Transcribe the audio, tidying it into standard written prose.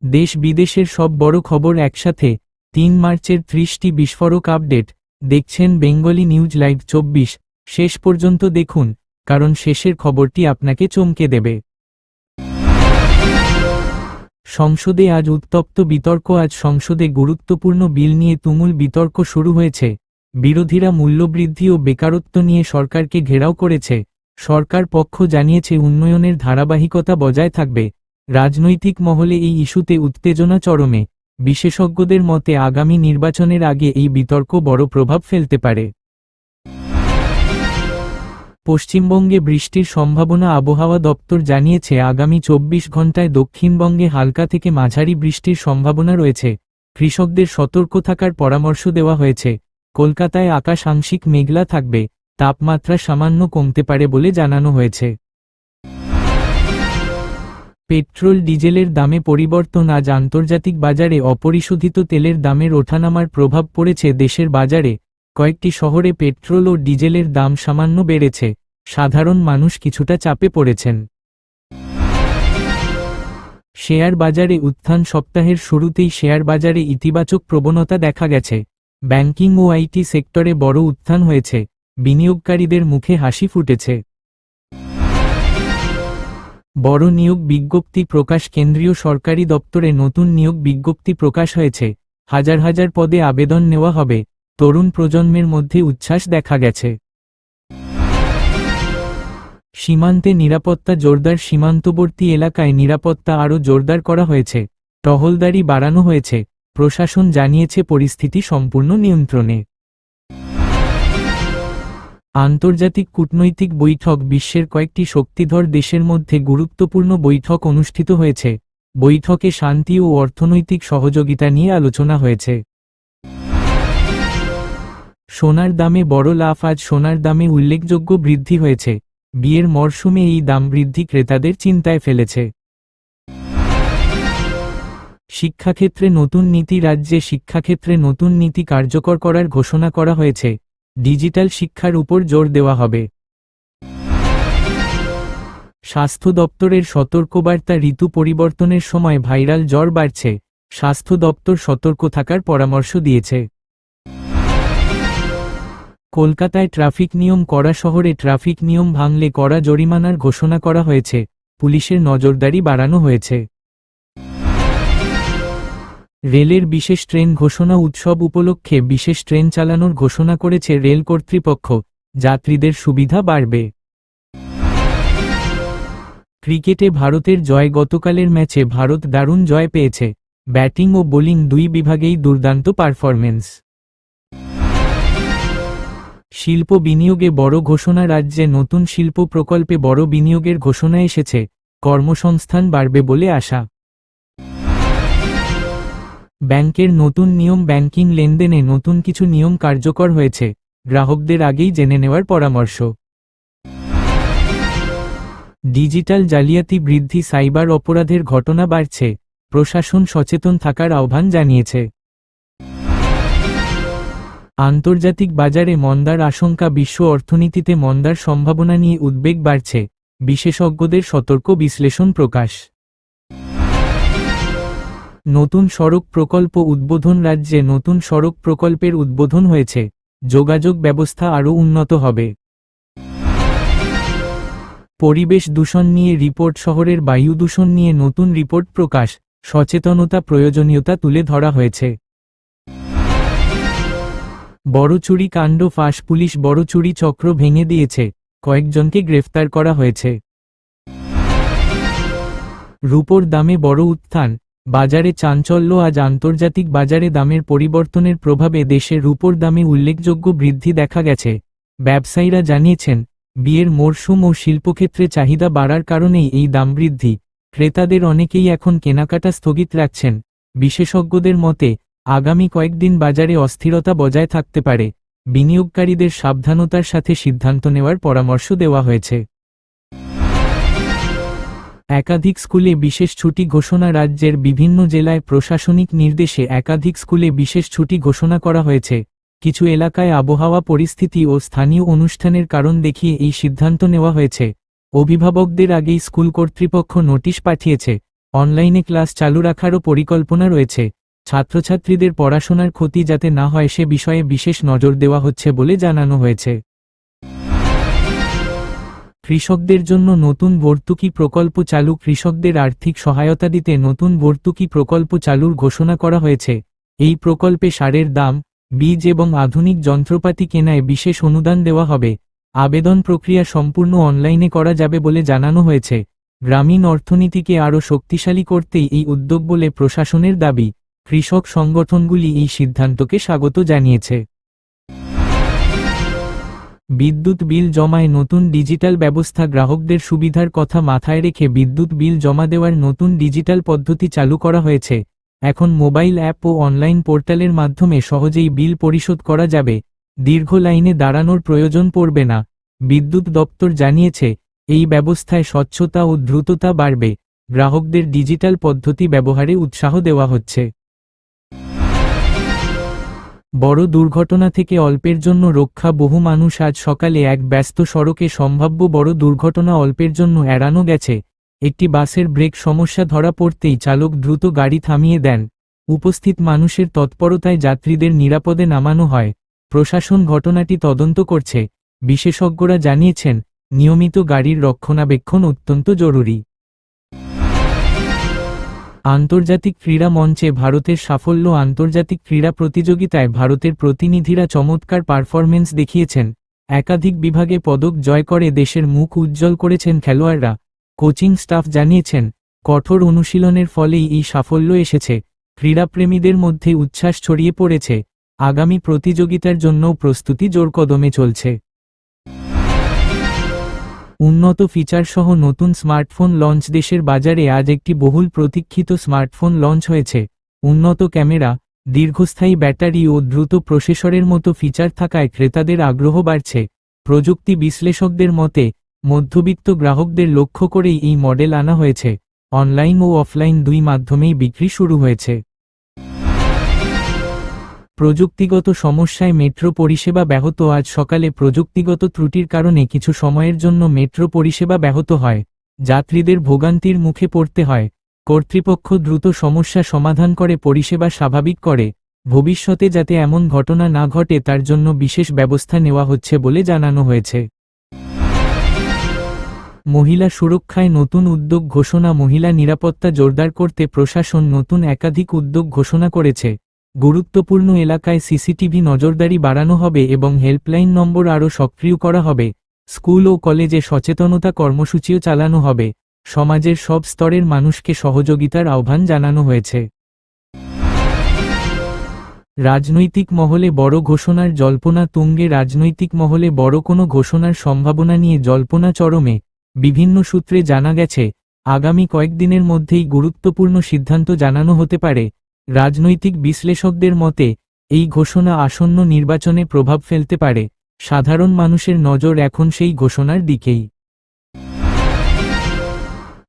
দেশ বিদেশের সব বড় খবর একসাথে ৩ মার্চের ৩০টি বিস্ফোরক আপডেট। দেখছেন বেঙ্গলি নিউজ লাইভ ২৪। শেষ পর্যন্ত দেখুন, কারণ শেষের খবরটি আপনাকে চমকে দেবে। সংসদে আজ উত্তপ্ত বিতর্ক। আজ সংসদে গুরুত্বপূর্ণ বিল নিয়ে তুমুল বিতর্ক শুরু হয়েছে। বিরোধীরা মূল্যবৃদ্ধি ও বেকারত্ব নিয়ে সরকারকে ঘেরাও করেছে। সরকার পক্ষ জানিয়েছে উন্নয়নের ধারাবাহিকতা বজায় থাকবে। রাজনৈতিক মহলে এই ইস্যুতে উত্তেজনা চরমে। বিশেষজ্ঞদের মতে আগামী নির্বাচনের আগে এই বিতর্ক বড় প্রভাব ফেলতে পারে। পশ্চিমবঙ্গে বৃষ্টির সম্ভাবনা। আবহাওয়া দপ্তর জানিয়েছে আগামী ২৪ ঘন্টায় দক্ষিণবঙ্গে হালকা থেকে মাঝারি বৃষ্টির সম্ভাবনা রয়েছে। কৃষকদের সতর্ক থাকার পরামর্শ দেওয়া হয়েছে। কলকাতায় আকাশ আংশিক মেঘলা থাকবে, তাপমাত্রা সামান্য কমতে পারে বলে জানানো হয়েছে। পেট্রোল ডিজেলের দামে পরিবর্তন। আজ আন্তর্জাতিক বাজারে অপরিশোধিত তেলের দামের ওঠানামার প্রভাব পড়েছে দেশের বাজারে। কয়েকটি শহরে পেট্রোল ও ডিজেলের দাম সামান্য বেড়েছে। সাধারণ মানুষ কিছুটা চাপে পড়েছেন। শেয়ার বাজারে উত্থান। সপ্তাহের শুরুতেই শেয়ার বাজারে ইতিবাচক প্রবণতা দেখা গেছে। ব্যাংকিং ও আইটি সেক্টরে বড় উত্থান হয়েছে। বিনিয়োগকারীদের মুখে হাসি ফুটেছে। বড় নিয়োগ বিজ্ঞপ্তি প্রকাশ। কেন্দ্রীয় সরকারি দপ্তরে নতুন নিয়োগ বিজ্ঞপ্তি প্রকাশ হয়েছে। হাজার হাজার পদে আবেদন নেওয়া হবে। তরুণ প্রজন্মের মধ্যে উচ্ছ্বাস দেখা গেছে। সীমান্তে নিরাপত্তা জোরদার। সীমান্তবর্তী এলাকায় নিরাপত্তা আরও জোরদার করা হয়েছে। টহলদারি বাড়ানো হয়েছে। প্রশাসন জানিয়েছে পরিস্থিতি সম্পূর্ণ নিয়ন্ত্রণে। আন্তর্জাতিক কূটনৈতিক বৈঠক। বিশ্বের কয়েকটি শক্তিধর দেশের মধ্যে গুরুত্বপূর্ণ বৈঠক অনুষ্ঠিত হয়েছে। বৈঠকে শান্তি ও অর্থনৈতিক সহযোগিতা নিয়ে আলোচনা হয়েছে। সোনার দামে বড় লাফ। আজ সোনার দামে উল্লেখযোগ্য বৃদ্ধি হয়েছে। বিয়ের মরশুমে এই দাম বৃদ্ধি ক্রেতাদের চিন্তায় ফেলেছে। শিক্ষাক্ষেত্রে নতুন নীতি। রাজ্যে শিক্ষাক্ষেত্রে নতুন নীতি কার্যকর করার ঘোষণা করা হয়েছে। ডিজিটাল শিক্ষার উপর জোর দেওয়া হবে। স্বাস্থ্য দপ্তরের সতর্কবার্তা। ঋতু পরিবর্তনের সময় ভাইরাল জ্বর বাড়ছে। স্বাস্থ্য দপ্তর সতর্ক থাকার পরামর্শ দিয়েছে। কলকাতায় ট্রাফিক নিয়ম কড়া। শহরে ট্রাফিক নিয়ম ভাঙলে কড়া জরিমানার ঘোষণা করা হয়েছে। পুলিশের নজরদারি বাড়ানো হয়েছে। রেলের বিশেষ ট্রেন ঘোষণা। উৎসব উপলক্ষে বিশেষ ট্রেন চালানোর ঘোষণা করেছে রেল কর্তৃপক্ষ। যাত্রীদের সুবিধা বাড়বে। ক্রিকেটে ভারতের জয়। গতকালের ম্যাচে ভারত দারুণ জয় পেয়েছে। ব্যাটিং ও বোলিং দুই বিভাগেই দুর্দান্ত পারফরম্যান্স। শিল্প বিনিয়োগে বড় ঘোষণা। রাজ্যে নতুন শিল্প প্রকল্পে বড় বিনিয়োগের ঘোষণা এসেছে। কর্মসংস্থান বাড়বে বলে আশা। ব্যাংকের নতুন নিয়ম। ব্যাংকিং লেনদেনে নতুন কিছু নিয়ম কার্যকর হয়েছে। গ্রাহকদের আগেই জেনে নেওয়ার পরামর্শ। ডিজিটাল জালিয়াতি বৃদ্ধি। সাইবার অপরাধের ঘটনা বাড়ছে। প্রশাসন সচেতন থাকার আহ্বান জানিয়েছে। আন্তর্জাতিক বাজারে মন্দার আশঙ্কা। বিশ্ব অর্থনীতিতে মন্দার সম্ভাবনা নিয়ে উদ্বেগ বাড়ছে। বিশেষজ্ঞদের সতর্ক বিশ্লেষণ প্রকাশ। নতুন সড়ক প্রকল্প উদ্বোধন। রাজ্যে নতুন সড়ক প্রকল্পের উদ্বোধন হয়েছে। যোগাযোগ ব্যবস্থা আরও উন্নত হবে। পরিবেশ দূষণ নিয়ে রিপোর্ট। শহরের বায়ু দূষণ নিয়ে নতুন রিপোর্ট প্রকাশ। সচেতনতা প্রয়োজনীয়তা তুলে ধরা হয়েছে। বড় চুরি কাণ্ড ফাঁস। পুলিশ বড় চুরি চক্র ভেঙে দিয়েছে। কয়েকজনকে গ্রেফতার করা হয়েছে। রূপোর দামে বড় উত্থান। বাজারে চাঞ্চল্য। আজ আন্তর্জাতিক বাজারে দামের পরিবর্তনের প্রভাবে দেশে রূপোর দামে উল্লেখযোগ্য বৃদ্ধি দেখা গেছে। ব্যবসায়ীরা জানিয়েছেন বিয়ের মরশুম ও শিল্পক্ষেত্রে চাহিদা বাড়ার কারণেই এই দাম বৃদ্ধি। ক্রেতাদের অনেকেই এখন কেনাকাটা স্থগিত রাখছেন। বিশেষজ্ঞদের মতে আগামী কয়েকদিন বাজারে অস্থিরতা বজায় থাকতে পারে। বিনিয়োগকারীদের সাবধানতার সাথে সিদ্ধান্ত নেওয়ার পরামর্শ দেওয়া হয়েছে। একাধিক স্কুলে বিশেষ ছুটি ঘোষণা। রাজ্যের বিভিন্ন জেলায় প্রশাসনিক নির্দেশে একাধিক স্কুলে বিশেষ ছুটি ঘোষণা করা হয়েছে। কিছু এলাকায় আবহাওয়া পরিস্থিতি ও স্থানীয় অনুষ্ঠানের কারণ দেখিয়ে এই সিদ্ধান্ত নেওয়া হয়েছে। অভিভাবকদের আগেই স্কুল কর্তৃপক্ষ নোটিশ পাঠিয়েছে। অনলাইনে ক্লাস চালু রাখারও পরিকল্পনা রয়েছে। ছাত্রছাত্রীদের পড়াশোনার ক্ষতি যাতে না হয় সে বিষয়ে বিশেষ নজর দেওয়া হচ্ছে বলে জানানো হয়েছে। কৃষকদের জন্য নতুন ভর্তুকি প্রকল্প চালু। কৃষকদের আর্থিক সহায়তা দিতে নতুন ভর্তুকি প্রকল্প চালুর ঘোষণা করা হয়েছে। এই প্রকল্পে সারের দাম, বীজ এবং আধুনিক যন্ত্রপাতি কেনায় বিশেষ অনুদান দেওয়া হবে। আবেদন প্রক্রিয়া সম্পূর্ণ অনলাইনে করা যাবে বলে জানানো হয়েছে। গ্রামীণ অর্থনীতিকে আরও শক্তিশালী করতেই এই উদ্যোগ বলে প্রশাসনের দাবি। কৃষক সংগঠনগুলি এই সিদ্ধান্তকে স্বাগত জানিয়েছে। বিদ্যুৎ বিল জমায় নতুন ডিজিটাল ব্যবস্থা। গ্রাহকদের সুবিধার কথা মাথায় রেখে বিদ্যুৎ বিল জমা দেওয়ার নতুন ডিজিটাল পদ্ধতি চালু করা হয়েছে। এখন মোবাইল অ্যাপ ও অনলাইন পোর্টালের মাধ্যমে সহজেই বিল পরিশোধ করা যাবে। দীর্ঘ লাইনে দাঁড়ানোর প্রয়োজন পড়বে না। বিদ্যুৎ দপ্তর জানিয়েছে, এই ব্যবস্থায় স্বচ্ছতা ও দ্রুততা বাড়বে। গ্রাহকদের ডিজিটাল পদ্ধতি ব্যবহারে উৎসাহ দেওয়া হচ্ছে। বড় দুর্ঘটনা থেকে অল্পের জন্য রক্ষা। বহু মানুষ আজ সকালে এক ব্যস্ত সড়কে সম্ভাব্য বড় দুর্ঘটনা অল্পের জন্য এড়ানো গেছে। একটি বাসের ব্রেক সমস্যা ধরা পড়তেই চালক দ্রুত গাড়ি থামিয়ে দেন। উপস্থিত মানুষের তৎপরতায় যাত্রীদের নিরাপদে নামানো হয়। প্রশাসন ঘটনাটি তদন্ত করছে। বিশেষজ্ঞরা জানিয়েছেন, নিয়মিত গাড়ির রক্ষণাবেক্ষণ অত্যন্ত জরুরি। আন্তর্জাতিক ক্রীড়া মঞ্চে ভারতের সাফল্য। আন্তর্জাতিক ক্রীড়া প্রতিযোগিতায় ভারতের প্রতিনিধিরা চমৎকার পারফরমেন্স দেখিয়েছেন। একাধিক বিভাগে পদক জয় করে দেশের মুখ উজ্জ্বল করেছেন খেলোয়াড়রা। কোচিং স্টাফ জানিয়েছেন, কঠোর অনুশীলনের ফলেই এই সাফল্য এসেছে। ক্রীড়াপ্রেমীদের মধ্যে উচ্ছ্বাস ছড়িয়ে পড়েছে। আগামী প্রতিযোগিতার জন্যও প্রস্তুতি জোরকদমে চলছে। উন্নত ফিচারসহ নতুন স্মার্টফোন লঞ্চ। দেশের বাজারে আজ একটি বহুল প্রতীক্ষিত স্মার্টফোন লঞ্চ হয়েছে। উন্নত ক্যামেরা, দীর্ঘস্থায়ী ব্যাটারি ও দ্রুত প্রসেসরের মতো ফিচার থাকায় ক্রেতাদের আগ্রহ বাড়ছে। প্রযুক্তি বিশ্লেষকদের মতে, মধ্যবিত্ত গ্রাহকদের লক্ষ্য করেই এই মডেল আনা হয়েছে। অনলাইন ও অফলাইন দুই মাধ্যমেই বিক্রি শুরু হয়েছে। প্রযুক্তিগত সমস্যায় মেট্রো পরিষেবা ব্যাহত। আজ সকালে প্রযুক্তিগত ত্রুটির কারণে কিছু সময়ের জন্য মেট্রো পরিষেবা ব্যাহত হয়। যাত্রীদের ভোগান্তির মুখে পড়তে হয়। কর্তৃপক্ষ দ্রুত সমস্যা সমাধান করে পরিষেবা স্বাভাবিক করে। ভবিষ্যতে যাতে এমন ঘটনা না ঘটে তার জন্য বিশেষ ব্যবস্থা নেওয়া হচ্ছে বলে জানানো হয়েছে। মহিলা সুরক্ষায় নতুন উদ্যোগ ঘোষণা। মহিলা নিরাপত্তা জোরদার করতে প্রশাসন নতুন একাধিক উদ্যোগ ঘোষণা করেছে। গুরুত্বপূর্ণ এলাকায় সিসিটিভি নজরদারি বাড়ানো হবে এবং হেল্পলাইন নম্বর আরও সক্রিয় করা হবে। স্কুল ও কলেজে সচেতনতা কর্মসূচিও চালানো হবে। সমাজের সব স্তরের মানুষকে সহযোগিতার আহ্বান জানানো হয়েছে। রাজনৈতিক মহলে বড় ঘোষণার জল্পনা তুঙ্গে। রাজনৈতিক মহলে বড় কোনো ঘোষণার সম্ভাবনা নিয়ে জল্পনা চরমে। বিভিন্ন সূত্রে জানা গেছে, আগামী কয়েকদিনের মধ্যেই গুরুত্বপূর্ণ সিদ্ধান্ত জানানো হতে পারে। রাজনৈতিক বিশ্লেষকদের মতে, এই ঘোষণা আসন্ন নির্বাচনে প্রভাব ফেলতে পারে। সাধারণ মানুষের নজর এখন সেই ঘোষণার দিকেই।